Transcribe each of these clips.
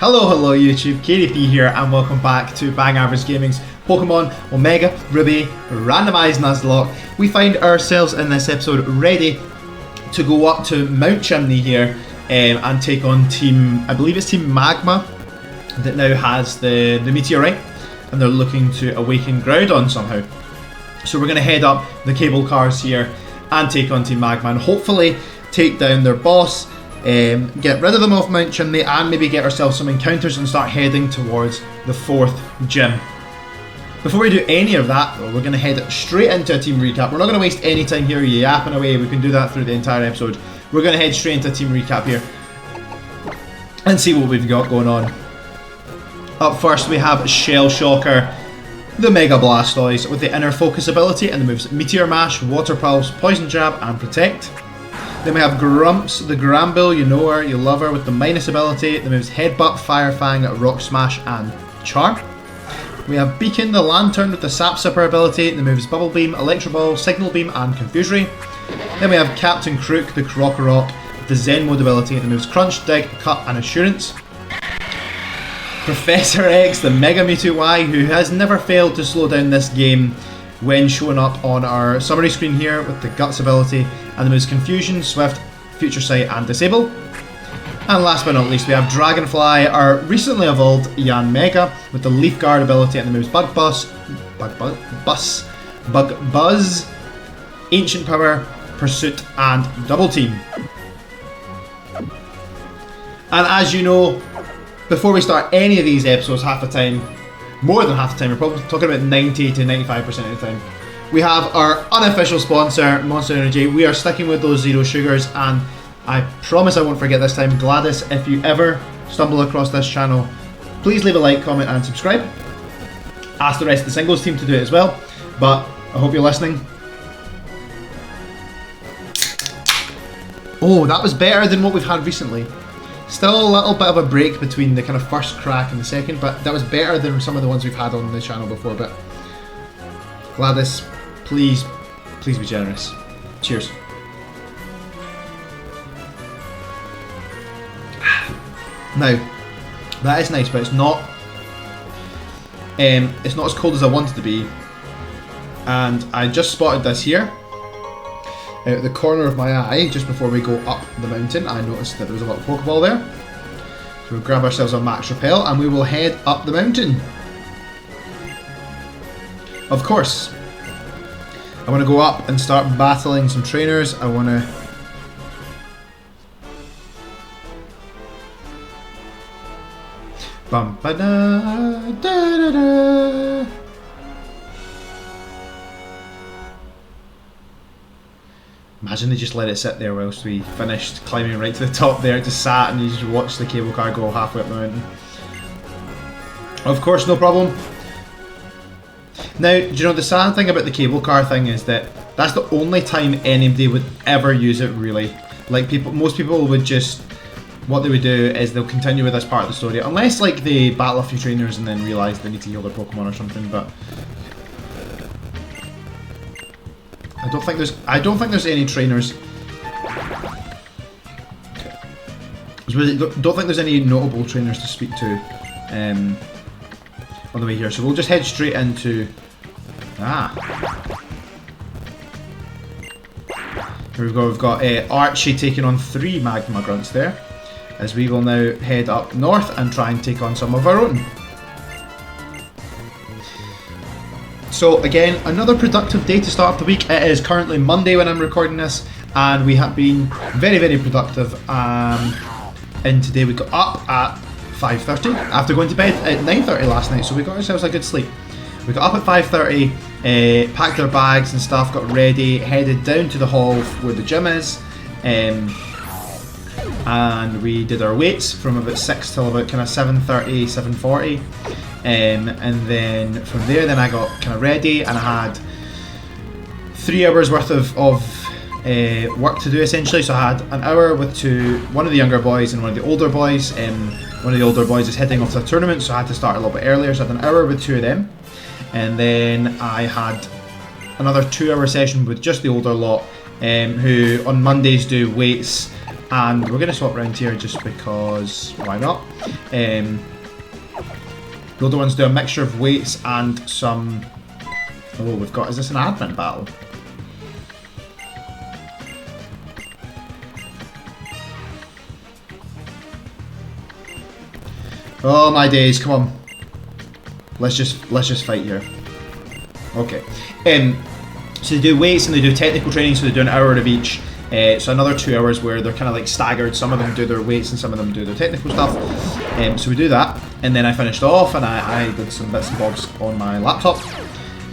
Hello YouTube, Ciary P here and welcome back to Bang Average Gaming's Pokemon Omega Ruby Randomised Nuzlocke. We find ourselves in this episode ready to go up to Mount Chimney here and take on Team, I believe it's Team Magma, that now has the meteorite and they're looking to awaken Groudon somehow. So we're going to head up the cable cars here and take on Team Magma and hopefully take down their boss. Get rid of them off Mount Chimney and maybe get ourselves some encounters and start heading towards the 4th gym. Before we do any of that though, we're going to head straight into a team recap. We're not going to waste any time here yapping away, we can do that through the entire episode. We're going to head straight into a team recap here and see what we've got going on. Up first we have Shell Shocker, the Mega Blastoise with the inner focus ability and the moves Meteor Mash, Water Pulse, Poison Jab and Protect. Then we have Grumps, the Gramble, you know her, you love her, with the minus ability, the moves Headbutt, Fire Fang, Rock Smash and Charm. We have Beacon, the Lantern with the Sap Sipper ability, the moves Bubble Beam, Electro Ball, Signal Beam and Confusory. Then we have Captain Crook, the Krokorok, with the Zen Mode ability, the moves Crunch, Dig, Cut and Assurance. Professor X, the Mega Mewtwo Y, who has never failed to slow down this game when showing up on our summary screen here with the Guts ability and the moves Confusion, Swift, Future Sight and Disable. And last but not least we have Dragonfly, our recently evolved Yanmega with the Leaf Guard ability and the moves Bug Buzz, Ancient Power, Pursuit and Double Team. And as you know, before we start any of these episodes, half the time, more than half the time, we're probably talking about 90 to 95% of the time, we have our unofficial sponsor, Monster Energy. We are sticking with those zero sugars, and I promise I won't forget this time. Gladys, if you ever stumble across this channel, please leave a like, comment and subscribe. Ask the rest of the singles team to do it as well, but I hope you're listening. Oh, that was better than what we've had recently. Still a little bit of a break between the kind of first crack and the second, but that was better than some of the ones we've had on the channel before. But Gladys, please be generous. Cheers. Now, that is nice, but it's not as cold as I want it to be. And I just spotted this here. Out the corner of my eye, just before we go up the mountain, I noticed that there was a little Pokeball there. So we'll grab ourselves a Max Repel and we will head up the mountain. Of course, I want to go up and start battling some trainers. I want to... Bum ba da da da da. Imagine they just let it sit there whilst we finished climbing right to the top there, just sat and you just watched the cable car go halfway up the mountain. Of course, no problem. Now, do you know the sad thing about the cable car thing is that that's the only time anybody would ever use it really. Like most people would just, what they would do is they'll continue with this part of the story, unless like they battle a few trainers and then realise they need to heal their Pokemon or something, but I don't think there's any trainers. Don't think there's any notable trainers to speak to on the way here. So we'll just head straight into here we go. We've got Archie taking on 3 Magma Grunts there, as we will now head up north and try and take on some of our own. So again, another productive day to start off the week. It is currently Monday when I'm recording this, and we have been very productive. And today we got up at 5:30 after going to bed at 9:30 last night, so we got ourselves a good sleep. We got up at 5:30, packed our bags and stuff, got ready, headed down to the hall where the gym is, and we did our weights from about 6 till about kind of 7:30, 7:40. And then from there, then I got kind of ready, and I had 3 hours worth of work to do essentially. So I had an hour with one of the younger boys and one of the older boys. One of the older boys is heading off to a tournament, so I had to start a little bit earlier. So I had an hour with 2 of them, and then I had another 2-hour session with just the older lot, who on Mondays do weights And we're going to swap around here just because, why not? The other ones do a mixture of weights and some... Oh, we've got... Is this an admin battle? Oh my days, come on. Let's just fight here. Okay. So they do weights and they do technical training, so they do an hour of each. So another 2 hours where they're kind of like staggered. Some of them do their weights and some of them do their technical stuff. So we do that, and then I finished off and I did some bits and bobs on my laptop.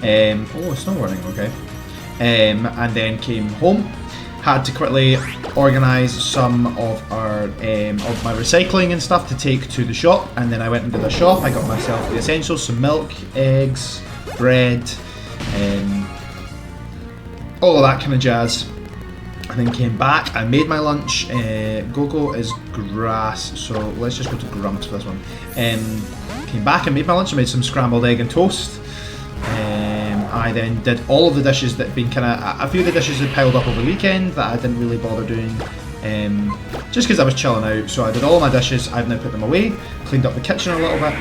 Oh, it's not running, okay. And then came home. Had to quickly organise some of our of my recycling and stuff to take to the shop, and then I went into the shop. I got myself the essentials: some milk, eggs, bread, all of that kind of jazz. And then came back. I made my lunch. Go-Go is grass, so let's just go to Grumps for this one. Came back and made my lunch. I made some scrambled egg and toast. I then did all of the dishes that had been kind of... A few of the dishes had piled up over the weekend that I didn't really bother doing, just because I was chilling out. So I did all of my dishes. I've now put them away, cleaned up the kitchen a little bit,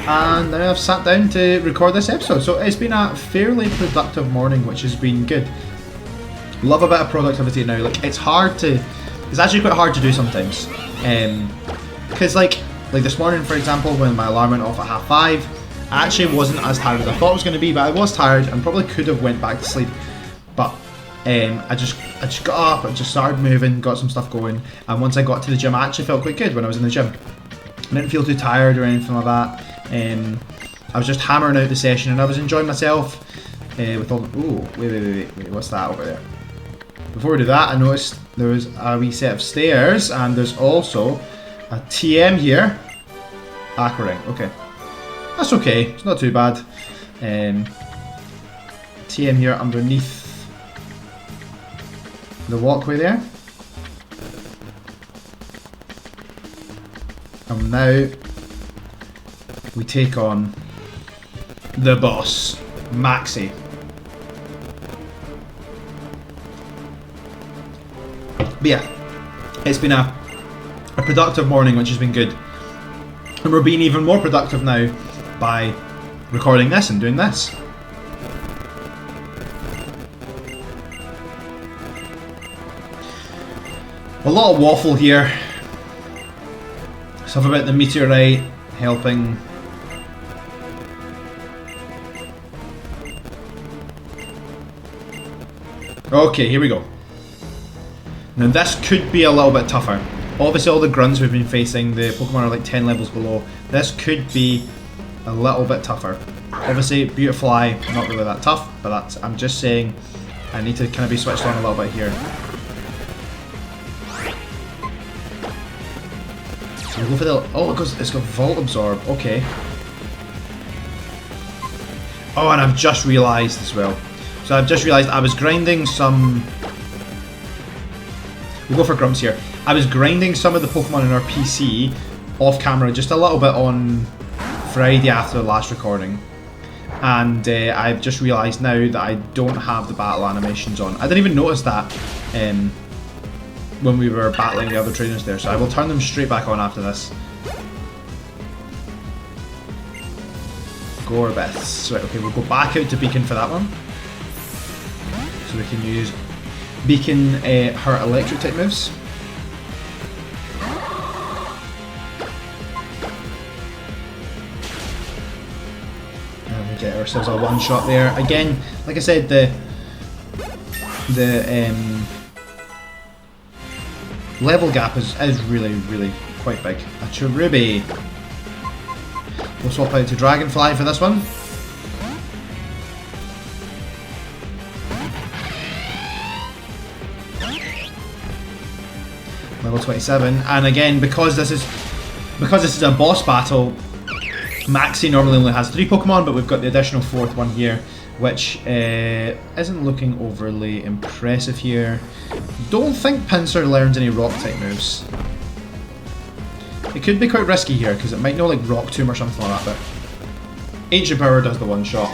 and now I've sat down to record this episode. So it's been a fairly productive morning, which has been good. Love a bit of productivity now. Like, it's hard to... It's actually quite hard to do sometimes. Because like this morning, for example, when my alarm went off at 5:30, I actually wasn't as tired as I thought I was going to be, but I was tired and probably could have went back to sleep. But I just got up, I just started moving, got some stuff going, and once I got to the gym, I actually felt quite good when I was in the gym. I didn't feel too tired or anything like that. I was just hammering out the session and I was enjoying myself with all the... Ooh, wait, what's that over there? Before we do that, I noticed there was a wee set of stairs, and there's also a TM here. Aqua ring, okay. That's okay, it's not too bad. TM here underneath the walkway there. And now we take on the boss, Maxi. But yeah, it's been a productive morning, which has been good. And we're being even more productive now by recording this and doing this. A lot of waffle here. Stuff about the meteorite helping. Okay, here we go. Now this could be a little bit tougher. Obviously all the grunts we've been facing, the Pokemon are like 10 levels below. This could be a little bit tougher. Obviously Beautifly, not really that tough, but that's, I'm just saying I need to kind of be switched on a little bit here. So we'll go for the... Oh, it's got Volt Absorb, okay. Oh, and I've just realised as well. So I've just realised I was grinding some... We'll go for Grumps here. I was grinding some of the Pokemon in our PC off camera just a little bit on Friday after the last recording. And I've just realised now that I don't have the battle animations on. I didn't even notice that when we were battling the other trainers there, so I will turn them straight back on after this. Gorbeths. Right, okay, we'll go back out to Beacon for that one. So we can use Beacon, her electric type moves. And we get ourselves a one shot there. Again, like I said, the level gap is really, really quite big. A Cherubi. We'll swap out to Dragonfly for this one. Level 27, and again, because this is a boss battle, Maxi normally only has 3 Pokemon, but we've got the additional 4th one here, which isn't looking overly impressive here. Don't think Pinsir learns any rock type moves. It could be quite risky here because it might know like Rock Tomb or something like that, but Ancient Power does the one shot.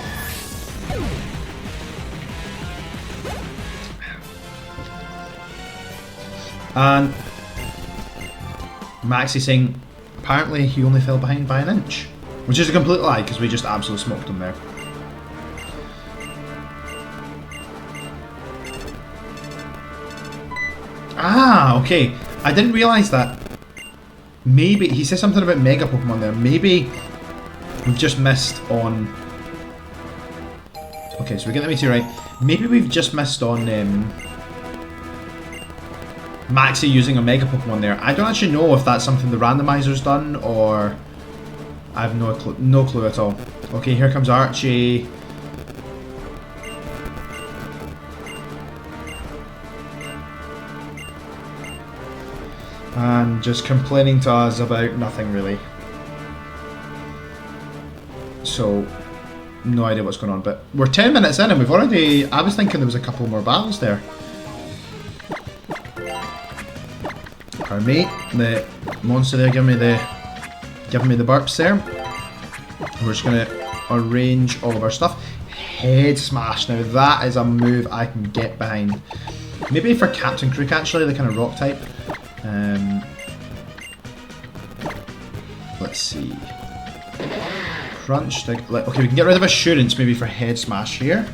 And Maxie saying apparently he only fell behind by an inch, which is a complete lie because we just absolutely smoked him there. Ah, okay. I didn't realise that. Maybe he said something about Mega Pokemon there. Maybe we've just missed on. Okay, so we get the meteorite. Maybe we've just missed on Maxie using a Mega Pokemon there. I don't actually know if that's something the randomizer's done or I have no clue at all. Okay, here comes Archie. And just complaining to us about nothing really. So, no idea what's going on, but we're 10 minutes in and we've already... I was thinking there was a couple more battles there. Our mate, the monster there, giving me the burps there. We're just going to arrange all of our stuff. Head smash, now that is a move I can get behind. Maybe for Captain Crook actually, the kind of rock type. Let's see. Crunch. Okay, we can get rid of Assurance maybe for Head Smash here.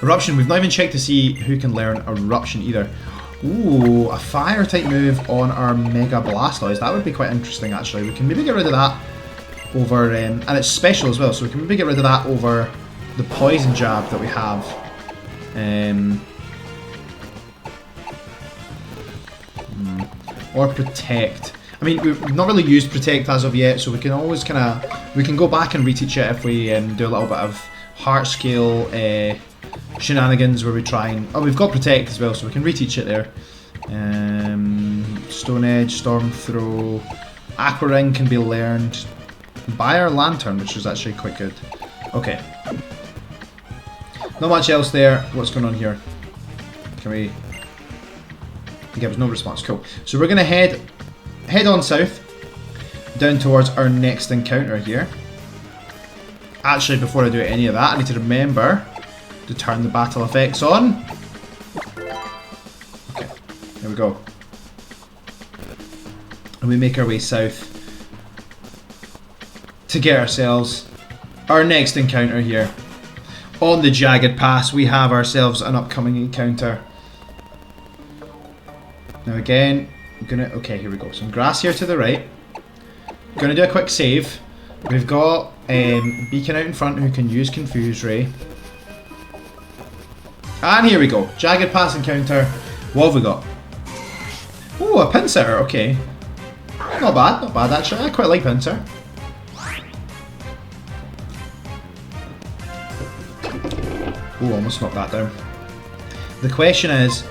Eruption. We've not even checked to see who can learn Eruption either. Ooh, a fire type move on our Mega Blastoise. That would be quite interesting actually. We can maybe get rid of that over, and it's special as well, so we can maybe get rid of that over the Poison Jab that we have. Or Protect. I mean, we've not really used Protect as of yet, so we can always we can go back and reteach it if we do a little bit of Heart Scale shenanigans where we try and... Oh, we've got Protect as well, so we can reteach it there. Stone Edge, Storm Throw, Aqua Ring can be learned by our Lantern, which is actually quite good. Okay. Not much else there. What's going on here? Can we... Give us no response. Cool. So we're going to head on south, down towards our next encounter here. Actually, before I do any of that, I need to remember to turn the battle effects on. Okay, there we go. And we make our way south to get ourselves our next encounter here. On the Jagged Pass, we have ourselves an upcoming encounter. Now again, I'm gonna... Okay, here we go. Some grass here to the right. Gonna do a quick save. We've got Beacon out in front who can use Confuse Ray. And here we go. Jagged Pass encounter. What have we got? Oh, a Pinsir. Okay. Not bad actually. I quite like Pinsir. Oh, almost knocked that down. The question is,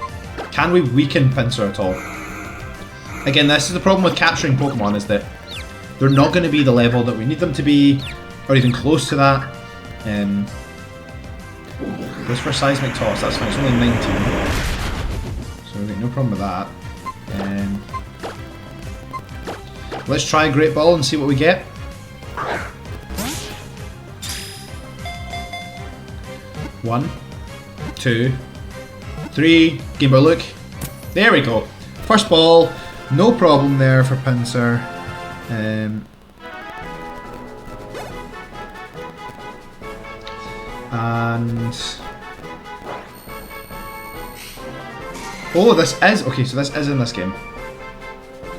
can we weaken Pinsir at all? Again, this is the problem with capturing Pokemon, is that they're not going to be the level that we need them to be, or even close to that. Goes for Seismic Toss, that's fine, it's only 19. So we've got no problem with that. Let's try Great Ball and see what we get. One, two, three. Game Boy look. There we go. First ball, no problem there for Pinsir. And oh, this is okay. So this is in this game.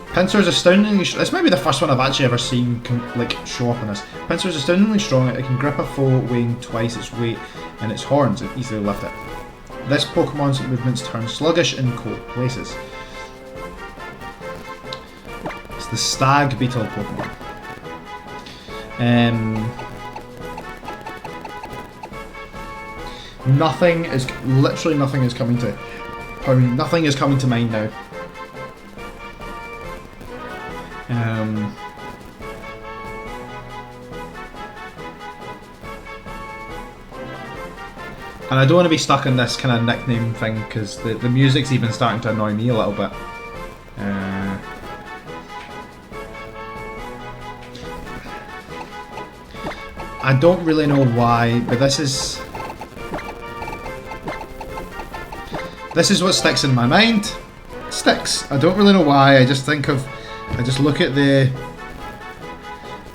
Pinsir is astoundingly. This might be the first one I've actually ever seen like show up in this. Pinsir is astoundingly strong. It can grip a foe weighing twice its weight, and its horns it easily lift it. This Pokemon's movements turn sluggish in cold places. It's the Stag Beetle Pokemon. Literally nothing is coming to... nothing is coming to mind now. And I don't want to be stuck in this kind of nickname thing, because the music's even starting to annoy me a little bit. I don't really know why, but this is what sticks in my mind. sticks. I don't really know why. I just think of, I just look at the,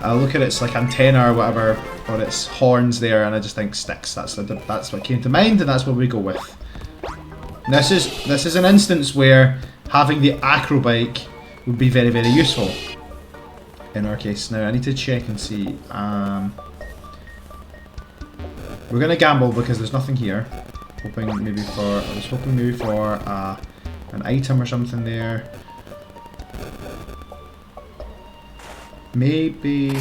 I look at its like antenna or whatever, or its horns there, and I just think sticks. That's what came to mind, and that's what we go with. This is an instance where having the acro bike would be very, very useful in our case. Now I need to check and see. We're gonna gamble because there's nothing here. I was hoping maybe for an item or something there. Maybe.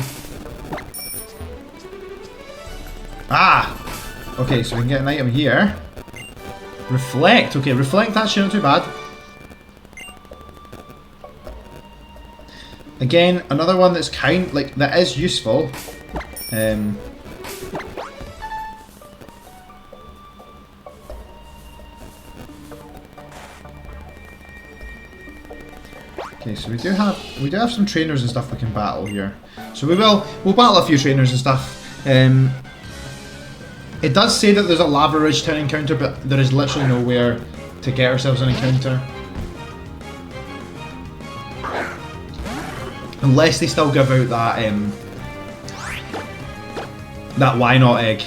Ah! Okay, so we can get an item here. Reflect. Okay, reflect, actually not too bad. Again, another one that's that is useful. Okay, so we do have some trainers and stuff we can battle here. So we'll battle a few trainers and stuff. It does say that there's a Lavaridge Town encounter, but there is literally nowhere to get ourselves an encounter. Unless they still give out that why not egg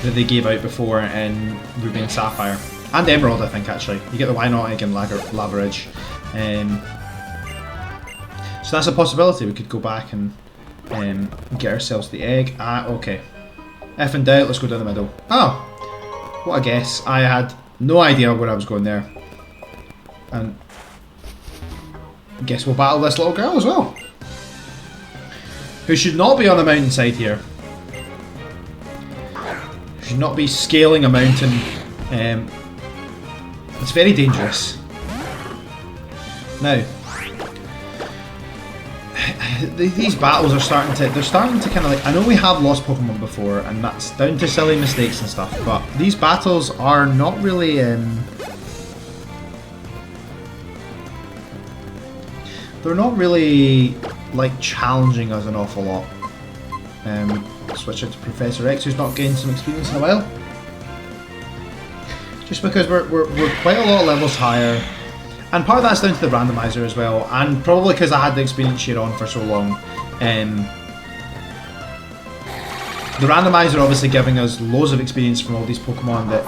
that they gave out before in Ruby and Sapphire. And Emerald, I think, actually. You get the why not egg in Lavaridge. So that's a possibility. We could go back and get ourselves the egg. Ah, okay. If in doubt, let's go down the middle. Oh! What a guess. I had no idea where I was going there. And I guess we'll battle this little girl as well. Who should not be on the mountainside here. Should not be scaling a mountain. It's very dangerous. Now, these battles are starting to kind of like, I know we have lost Pokemon before, and that's down to silly mistakes and stuff, but these battles are not really, they're not really like challenging us an awful lot. Switch it to Professor X, who's not gained some experience in a while. Just because we're quite a lot of levels higher, and part of that's down to the randomizer as well, and probably because I had the experience share on for so long. The randomizer obviously giving us loads of experience from all these Pokemon that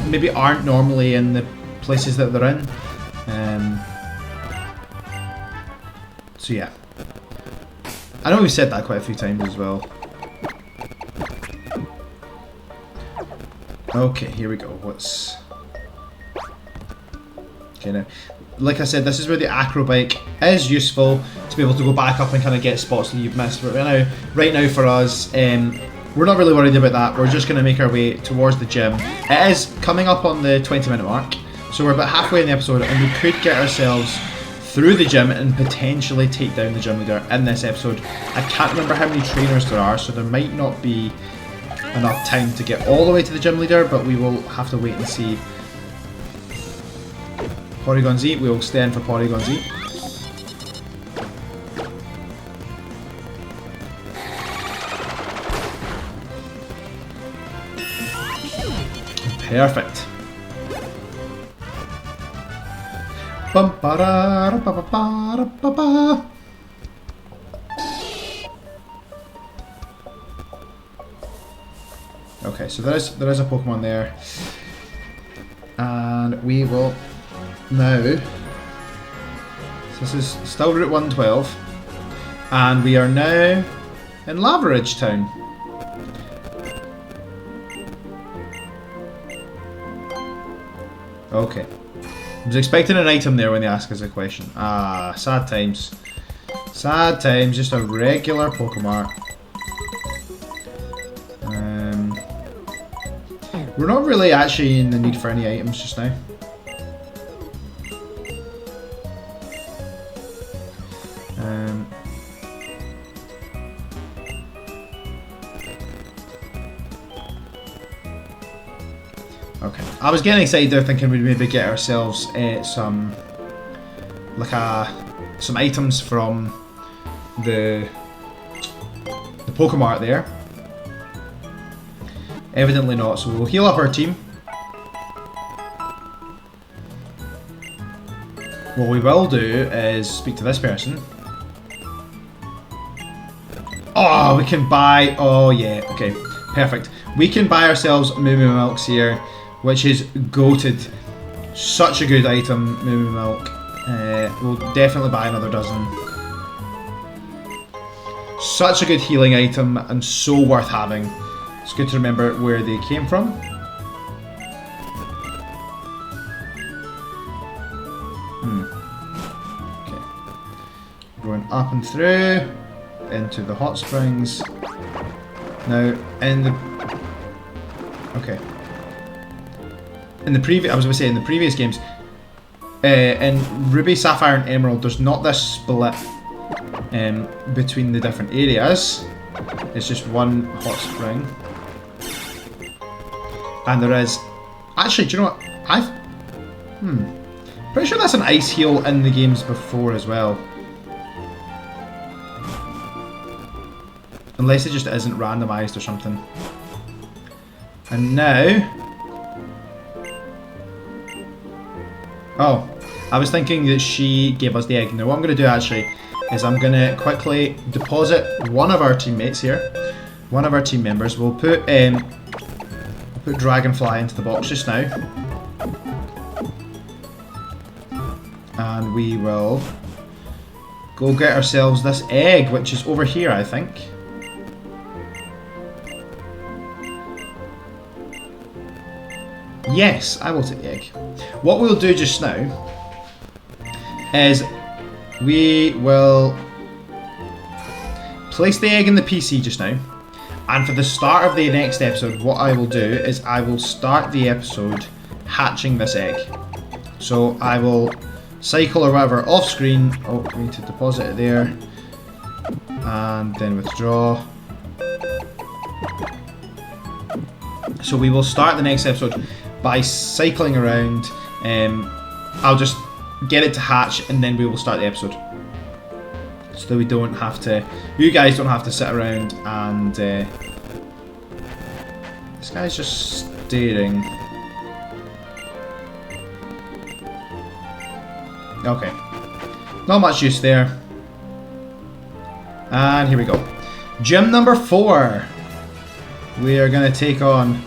maybe aren't normally in the places that they're in. So yeah, I know we've said that quite a few times as well. Okay, here we go. Okay, now, like I said, this is where the acro bike is useful to be able to go back up and kind of get spots that you've missed. But right now for us, we're not really worried about that. We're just going to make our way towards the gym. It is coming up on the 20-minute mark, so we're about halfway in the episode, and we could get ourselves through the gym and potentially take down the gym leader in this episode. I can't remember how many trainers there are, so there might not be enough time to get all the way to the gym leader, but we will have to wait and see. Porygon Z, we will stand for Porygon Z. Perfect. Bum ba da ba ba ba ba ba. Okay, so there is a Pokemon there, and we will now. So this is still Route 112, and we are now in Lavaridge Town. Okay, I was expecting an item there when they ask us a question. Ah, sad times. Sad times. Just a regular Pokemon. We're not really actually in the need for any items just now. Okay, I was getting excited there, thinking we'd maybe get ourselves some items from the Pokemon there. Evidently not, so we'll heal up our team. what we will do is speak to this person. Oh, we can buy... Oh, yeah. Okay, perfect. We can buy ourselves Moo Moo Milks here, which is goated. Such a good item, Moo Moo Milk. We'll definitely buy another dozen. Such a good healing item and so worth having. It's good to remember where they came from. Okay. Going up and through into the hot springs. Now in the in the previous games, in Ruby, Sapphire, and Emerald, there's not this split between the different areas. It's just one hot spring, and there is actually. Do you know what? Pretty sure that's an ice heal in the games before as well. Unless it just isn't randomised or something. And now... Oh, I was thinking that she gave us the egg. Now what I'm going to do actually is I'm going to quickly deposit one of our teammates here. One of our team members. We'll put Dragonfly into the box just now. And we will go get ourselves this egg, which is over here, I think. Yes, I will take the egg. What we'll do just now is we will place the egg in the PC just now, and for the start of the next episode, what I will do is I will start the episode hatching this egg. So I will cycle or whatever off screen. Oh, we need to deposit it there and then withdraw. So we will start the next episode by cycling around. I'll just get it to hatch and then we will start the episode, so that we don't have to, you guys don't have to sit around and this guy's just staring. Okay, not much use there. And here we go. Gym number 4. We are going to take on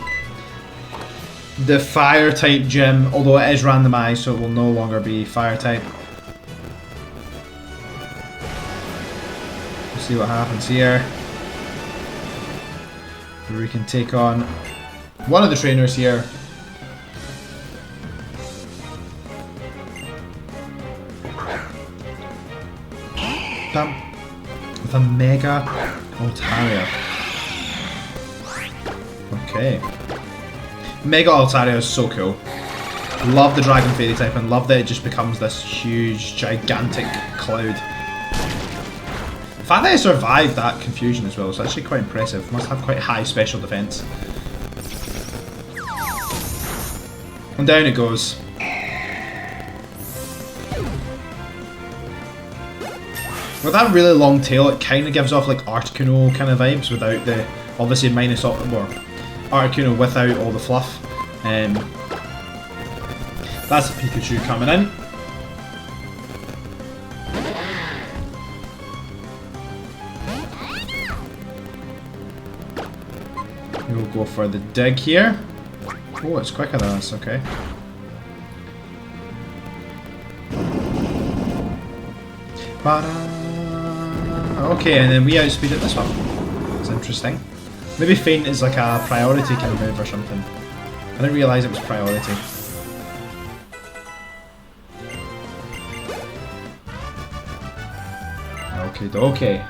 the fire type gym, although it is randomized, so it will no longer be fire type. Let's see what happens here. We can take on one of the trainers here. With a Mega Altaria. Okay. Mega Altaria is so cool. Love the Dragon Fairy type and love that it just becomes this huge, gigantic cloud. The fact that it survived that confusion as well is actually quite impressive. Must have quite high special defense. And down it goes. With that really long tail, it kind of gives off like Articuno kind of vibes without the, obviously minus all, or Articuno without all the fluff. That's a Pikachu coming in. We'll go for the dig here. Oh, it's quicker than us, okay. Okay, and then we outspeeded this one. That's interesting. Maybe Feint is like a priority kind of move or something. I didn't realise it was priority. Okay.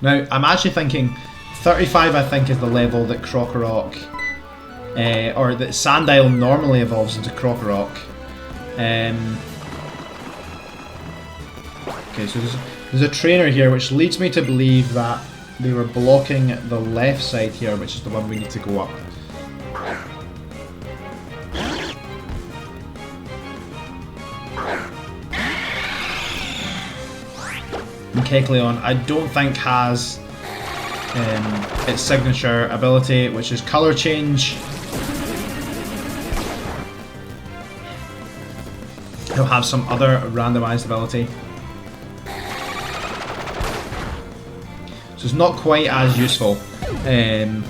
Now, I'm actually thinking 35 I think is the level that Crocorock, or that Sandile normally evolves into Crocorock. Okay, so there's a trainer here, which leads me to believe that they were blocking the left side here, which is the one we need to go up. And Kecleon, I don't think has its signature ability, which is colour change. He'll have some other randomised ability. So it's not quite as useful in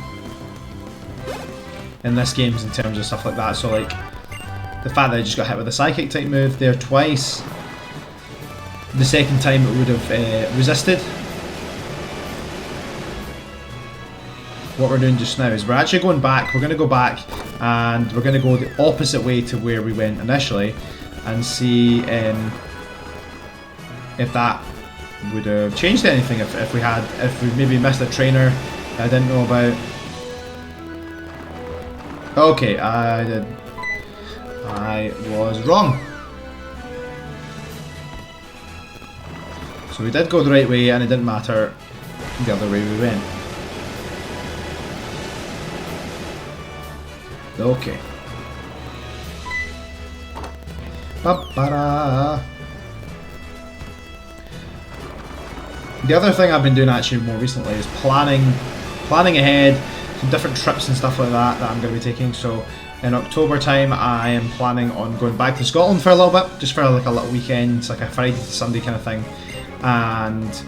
this game in terms of stuff like that. So like the fact that I just got hit with a psychic type move there twice. The second time it would have resisted. What we're doing just now is we're actually going back. We're going to go back and we're going to go the opposite way to where we went initially and see if that would have changed anything if we maybe missed a trainer I didn't know about. Okay, I was wrong. So we did go the right way and it didn't matter the other way we went. Okay. Ba-ba-da. The other thing I've been doing actually more recently is planning ahead, some different trips and stuff like that I'm going to be taking. So in October time I am planning on going back to Scotland for a little bit, just for like a little weekend. It's like a Friday to Sunday kind of thing. And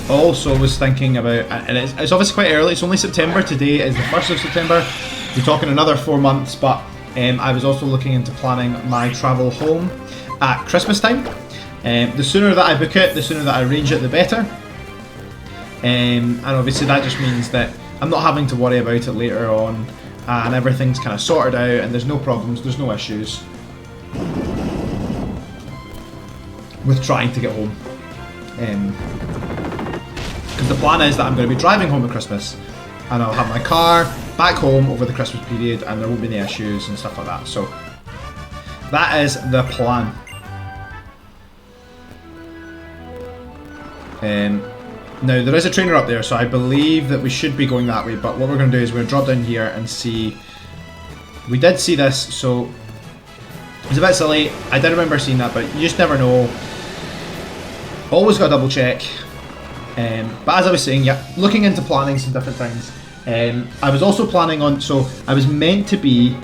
also was thinking about, and it's obviously quite early, it's only September, today is the 1st of September, we're talking another 4 months, but I was also looking into planning my travel home at Christmas time. The sooner that I book it, the sooner that I arrange it, the better. And obviously that just means that I'm not having to worry about it later on, and everything's kind of sorted out and there's no problems, there's no issues with trying to get home. Because the plan is that I'm going to be driving home at Christmas and I'll have my car back home over the Christmas period and there won't be any issues and stuff like that. So that is the plan. Now there is a trainer up there, so I believe that we should be going that way, but what we're going to do is we're going to drop down here and see. We did see this, so it's a bit silly. I did remember seeing that, but you just never know. Always got to double check. But as I was saying, yeah, looking into planning some different things. I was also planning on, so I was meant to be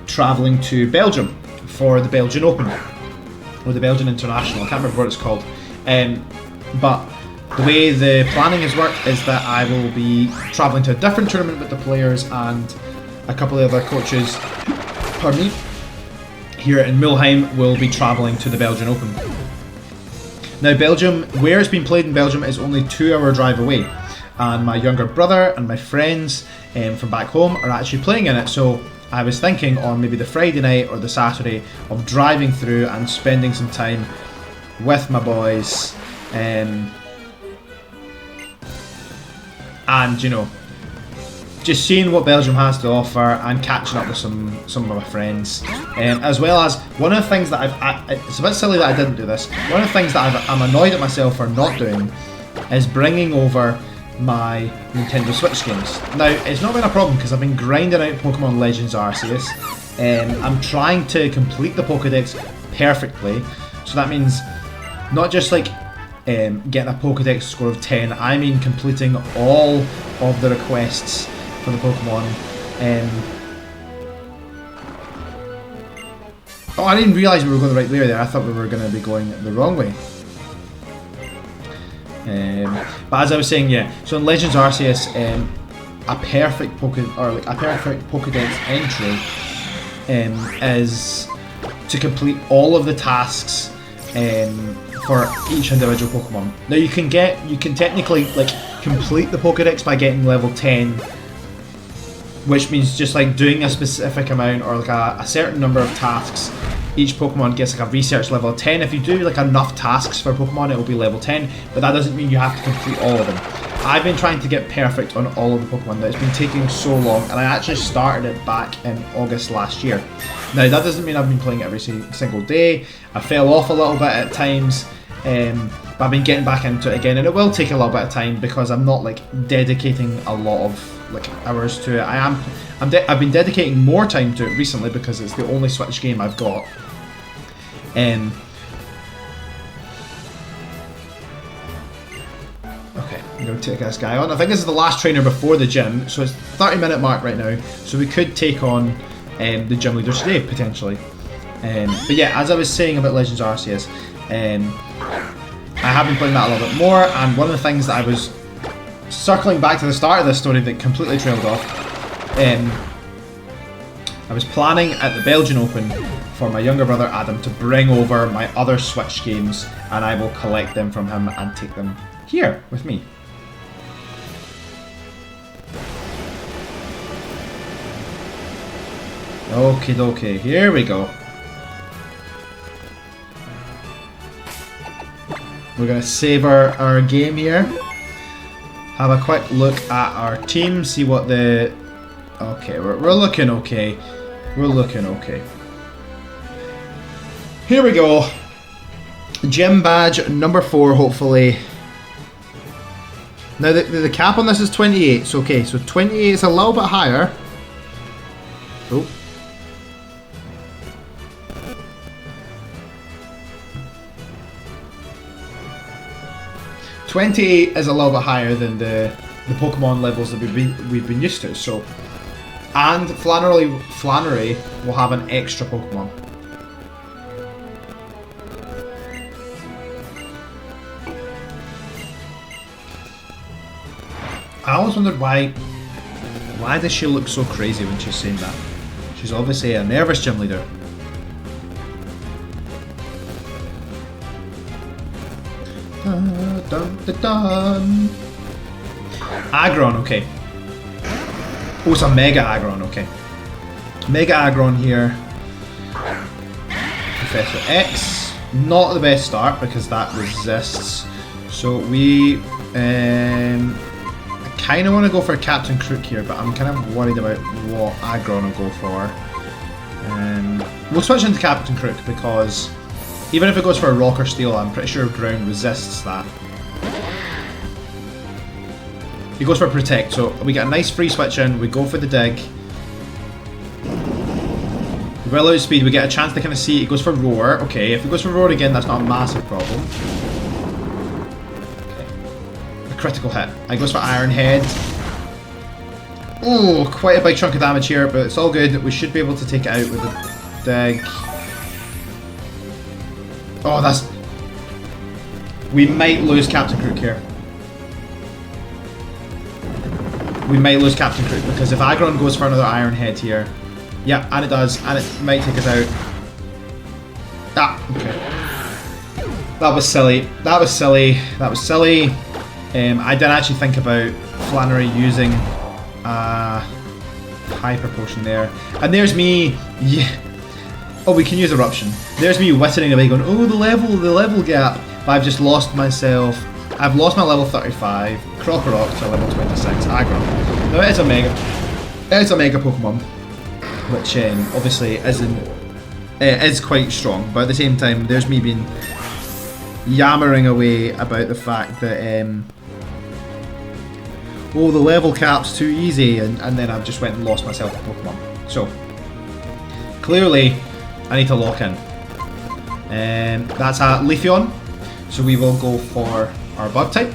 travelling to Belgium for the Belgian Open, or the Belgian International, I can't remember what it's called. But the way the planning has worked is that I will be travelling to a different tournament with the players and a couple of other coaches, pardon me, here in Mulheim will be travelling to the Belgian Open. Now Belgium, where it's been played in Belgium, is only 2-hour drive away, and my younger brother and my friends from back home are actually playing in it, so I was thinking on maybe the Friday night or the Saturday of driving through and spending some time with my boys, and you know, just seeing what Belgium has to offer and catching up with some of my friends, as well as one of the things that it's a bit silly that I didn't do this, one of the things that I'm annoyed at myself for not doing is bringing over my Nintendo Switch games. Now it's not been a problem because I've been grinding out Pokemon Legends Arceus, I'm trying to complete the Pokédex perfectly, so that means not just like getting a Pokédex score of 10, I mean completing all of the requests for the Pokemon. Oh, I didn't realise we were going the right way there. I thought we were going to be going the wrong way. But as I was saying, yeah. So in Legends Arceus, a perfect Pokédex entry is to complete all of the tasks for each individual Pokemon. Now you can technically like complete the Pokédex by getting level 10, which means just like doing a specific amount or like a certain number of tasks. Each Pokemon gets like a research level of 10. If you do like enough tasks for Pokemon, it will be level 10, but that doesn't mean you have to complete all of them. I've been trying to get perfect on all of the Pokemon. It's been taking so long, and I actually started it back in August last year. Now that doesn't mean I've been playing it every single day. I fell off a little bit at times, but I've been getting back into it again, and it will take a little bit of time because I'm not like dedicating a lot of like hours to it. I've been dedicating more time to it recently because it's the only Switch game I've got. Okay, I'm going to take this guy on. I think this is the last trainer before the gym, so it's 30-minute mark right now, so we could take on the gym leaders today, potentially. But yeah, as I was saying about Legends Arceus, I have been playing that a little bit more, and one of the things that I was circling back to the start of this story that completely trailed off, I was planning at the Belgian Open for my younger brother Adam to bring over my other Switch games, and I will collect them from him and take them here with me. Okie dokie, here we go. We're going to save our game here. Have a quick look at our team, see what the... Okay, we're looking okay. We're looking okay. Here we go. Gym badge number 4, hopefully. Now the cap on this is 28, so okay, so 28 is a little bit higher. Oh. $28 is a little bit higher than the Pokemon levels that we've been used to. So, and Flannery will have an extra Pokemon. I always wondered why does she look so crazy when she's saying that? She's obviously a nervous gym leader. Dun, dun, dun, dun. Aggron, okay. Oh, it's a Mega Aggron, okay. Mega Aggron here. Professor X. Not the best start because that resists. So we... I kind of want to go for Captain Crook here, but I'm kind of worried about what Aggron will go for. We'll switch into Captain Crook because even if it goes for a Rock or Steel, I'm pretty sure ground resists that. He goes for Protect, so we get a nice free switch in, we go for the dig. We will out speed, we get a chance to kind of see, he goes for Roar. Okay, if he goes for Roar again, that's not a massive problem. Okay. A critical hit. He goes for Iron Head. Oh, quite a big chunk of damage here, but it's all good. We should be able to take it out with a dig. Oh, that's... We might lose Captain Crook here. We might lose Captain Crook because if Aggron goes for another Iron Head here, yeah, and it does, and it might take us out. Ah, okay. That was silly. That was silly. That was silly. I didn't actually think about Flannery using Hyper Potion there. And there's me. Yeah. Oh, we can use Eruption. There's me whittling away, going, oh, the level gap. But I've just lost myself. I've lost my level 35, Crocorock to level 26, Aggron. Now it is a Mega Pokemon, which obviously is quite strong, but at the same time there's me being yammering away about the fact that oh, the level cap's too easy, and then I've just went and lost myself a Pokemon. So clearly I need to lock in. That's a Leafeon, so we will go for our Bug type.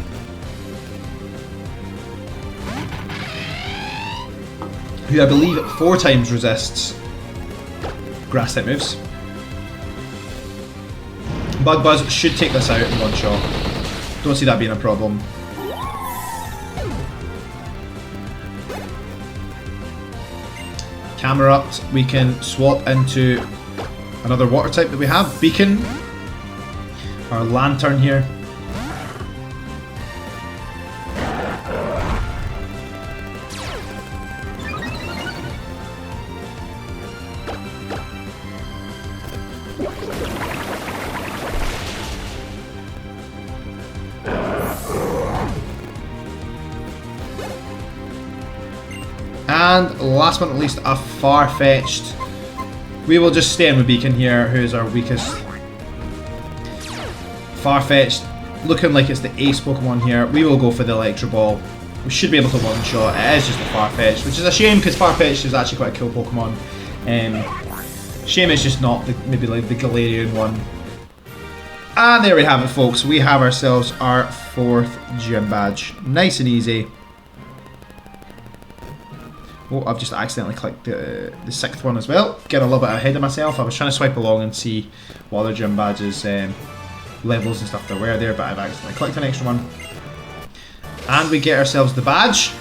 Who I believe 4 times resists Grass type moves. Bug Buzz should take this out in one shot. Don't see that being a problem. Camerupt, we can swap into another water type that we have. Beacon, our Lantern here. And last but not least, a Farfetch'd. We will just stay in with Beacon here, who's our weakest. Farfetch'd, looking like it's the ace Pokemon here. We will go for the Electro Ball. We should be able to one-shot. It is just a Farfetch'd, which is a shame because Farfetch'd is actually quite a cool Pokemon. Shame it's just not maybe like the Galarian one. And there we have it, folks. We have ourselves our 4th gym badge. Nice and easy. Oh, I've just accidentally clicked the 6th one as well. Getting a little bit ahead of myself. I was trying to swipe along and see what other gym badges, levels and stuff there were there, but I've accidentally clicked an extra one. And we get ourselves the badge.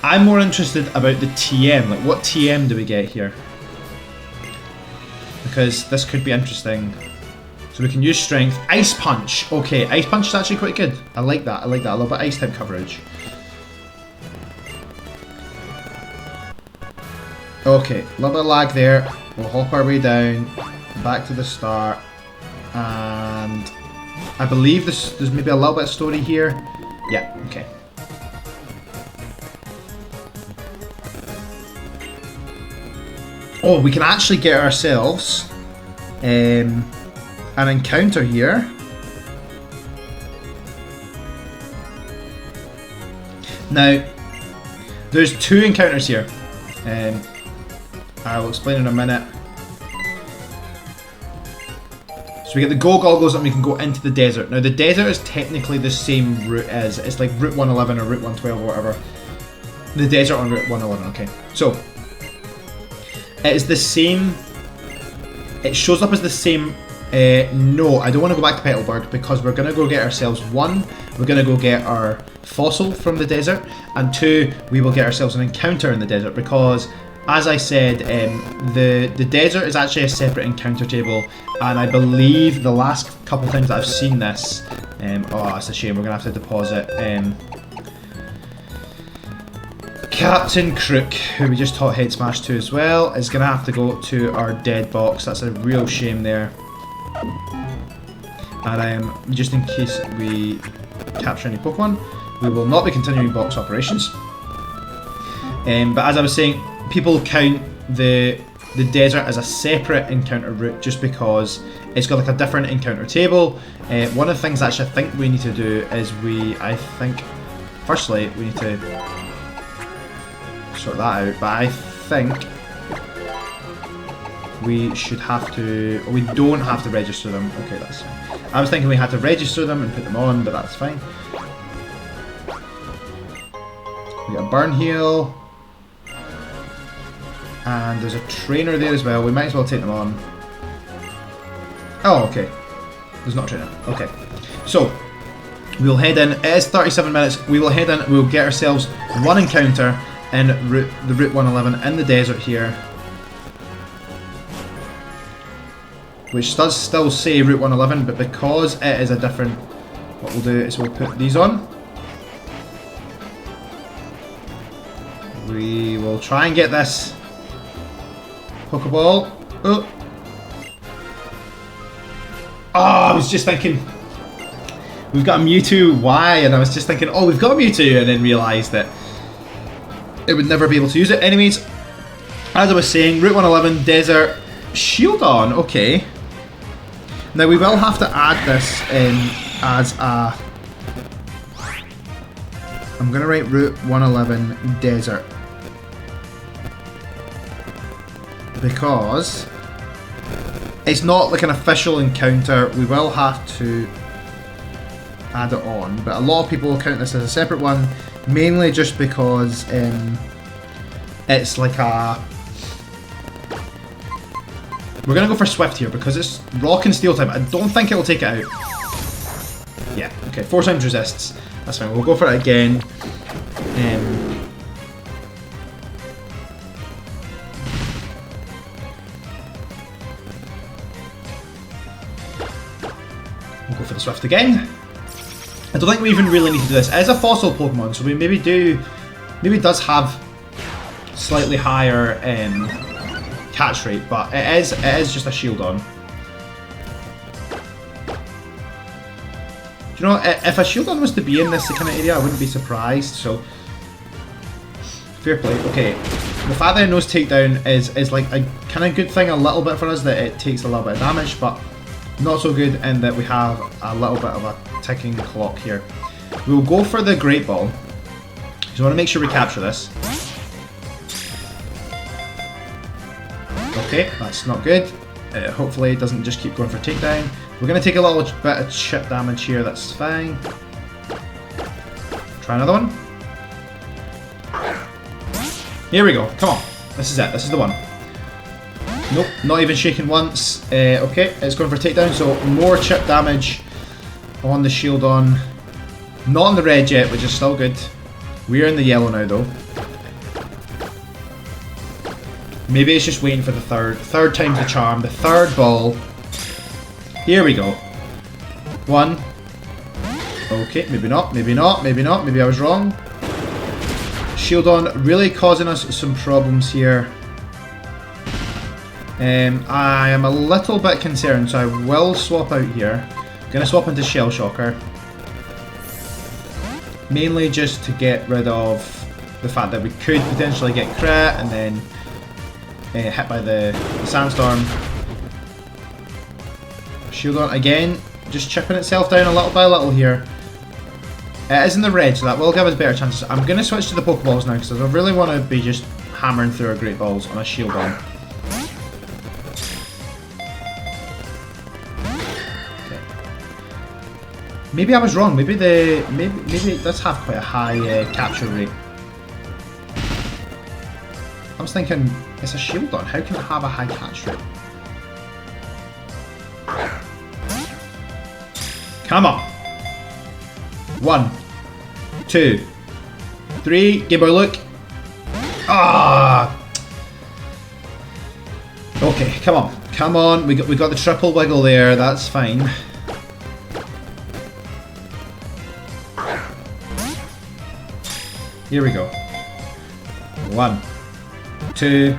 I'm more interested about the TM. Like, what TM do we get here? Because this could be interesting. So we can use strength. Ice Punch. Okay, Ice Punch is actually quite good. I like that. I like that. A little bit of ice type coverage. Okay, a little bit of lag there. We'll hop our way down, back to the start, and I believe there's maybe a little bit of story here. Yeah, okay. Oh, we can actually get ourselves an encounter here. Now, there's 2 encounters here. I will explain in a minute. So we get the Go Goggles and we can go into the desert. Now the desert is technically the same route as, it's like Route 111 or Route 112 or whatever. The desert on Route 111, okay. So, it is the same, it shows up as the same, no, I don't want to go back to Petalburg because we're going to go get ourselves 1, we're going to go get our fossil from the desert, and 2, we will get ourselves an encounter in the desert because, as I said, the desert is actually a separate encounter table, and I believe the last couple of times that I've seen this, oh, it's a shame, we're going to have to deposit Captain Crook, who we just taught Head Smash to as well, is going to have to go to our dead box. That's a real shame there. And just in case we capture any Pokemon, we will not be continuing box operations. But as I was saying, people count the desert as a separate encounter route just because it's got like a different encounter table. One of the things actually I think we need to do is firstly we need to sort that out, but I think we should have to, we don't have to register them. Okay, that's fine. I was thinking we had to register them and put them on, but that's fine. We got a Burn Heal. And there's a trainer there as well. We might as well take them on. Oh, okay. There's not a trainer. Okay. So, we'll head in. It is 37 minutes. We will head in. We'll get ourselves 1 encounter in the Route 111 in the desert here. Which does still say Route 111, but because it is a different... What we'll do is we'll put these on. We will try and get this Pokeball. Oh, I was just thinking we've got a Mewtwo Y, and I was just thinking, oh, we've got a Mewtwo, and then realised that it would never be able to use it. Anyways, as I was saying, Route 111, Desert, Shield on, okay. Now we will have to add this in as a... I'm going to write Route 111, Desert. Because it's not like an official encounter, we will have to add it on, but a lot of people will count this as a separate one, mainly just because it's like a... We're going to go for Swift here because it's Rock and Steel type. I don't think it will take it out. Yeah, okay, 4 times resists. That's fine, we'll go for it again. We'll go for the Swift again. I don't think we even really need to do this. It is a fossil Pokemon, so we maybe it does have slightly higher catch rate, but it is just a shield on. Do you know, if a shield on was to be in this kind of area, I wouldn't be surprised. So fair play. Okay, the fact that it knows takedown is like a kind of good thing a little bit for us, that it takes a little bit of damage, but not so good in that we have a little bit of a ticking clock here. We'll go for the Great Ball. So I want to make sure we capture this. Okay, that's not good. Hopefully it doesn't just keep going for takedown. We're going to take a little bit of chip damage here, that's fine. Try another one. Here we go. Come on. This is it. This is the one. Nope, not even shaking once. Okay, it's going for takedown, so more chip damage on the Shieldon. Not on the red yet, which is still good. We're in the yellow now, though. Maybe it's just waiting for the third. Third time's the charm. The third ball. Here we go. One. Okay, maybe not, maybe not, maybe not. Maybe I was wrong. Shieldon really causing us some problems here. I am a little bit concerned, so I will swap out here. I'm going to swap into Shell Shocker. Mainly just to get rid of the fact that we could potentially get crit and then hit by the Sandstorm. Shieldon again, just chipping itself down a little by little here. It is in the red, so that will give us better chances. I'm going to switch to the Pokeballs now because I really want to be just hammering through our Great Balls on a Shieldon. Okay. Maybe I was wrong. Maybe it does have quite a high capture rate. I was thinking it's a Shieldon. How can it have a high catch rate? Come on. 1, 2, 3. Game Boy, look. Ah. Okay, come on, come on. We got the triple wiggle there. That's fine. Here we go. 1, 2,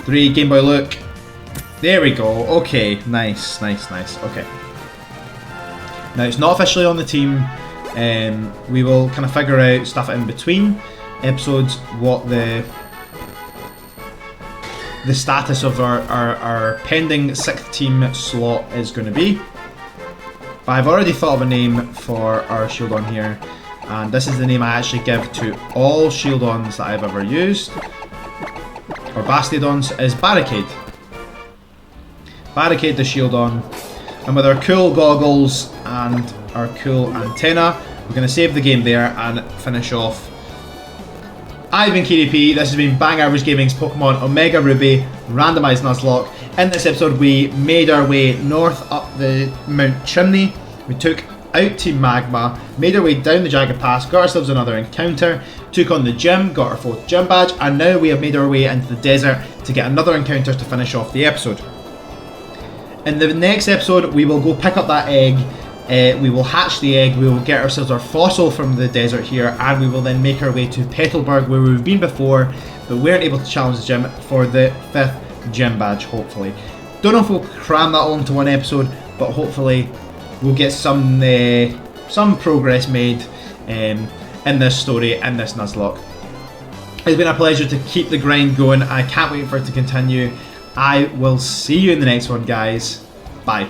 3. Game Boy, look. There we go. Okay, nice, nice, nice. Okay. Now it's not officially on the team. We will kind of figure out stuff in between episodes what the status of our pending 6th team slot is going to be. But I've already thought of a name for our Shieldon here, and this is the name I actually give to all Shieldons that I've ever used, or Bastiodons, is Barricade. Barricade the Shieldon, and with our cool goggles and our cool antenna, we're going to save the game there and finish off. I've been Ciary P, this has been Bang Average Gaming's Pokemon Omega Ruby Randomised Nuzlocke. In this episode we made our way north up the Mount Chimney, we took out Team Magma, made our way down the Jagged Pass, got ourselves another encounter, took on the gym, got our 4th gym badge, and now we have made our way into the desert to get another encounter to finish off the episode. In the next episode we will go pick up that egg. We will hatch the egg, we will get ourselves our fossil from the desert here, and we will then make our way to Petalburg where we've been before, but weren't able to challenge the gym for the 5th gym badge, hopefully. Don't know if we'll cram that all into one episode, but hopefully we'll get some progress made in this story, in this Nuzlocke. It's been a pleasure to keep the grind going, I can't wait for it to continue. I will see you in the next one, guys. Bye.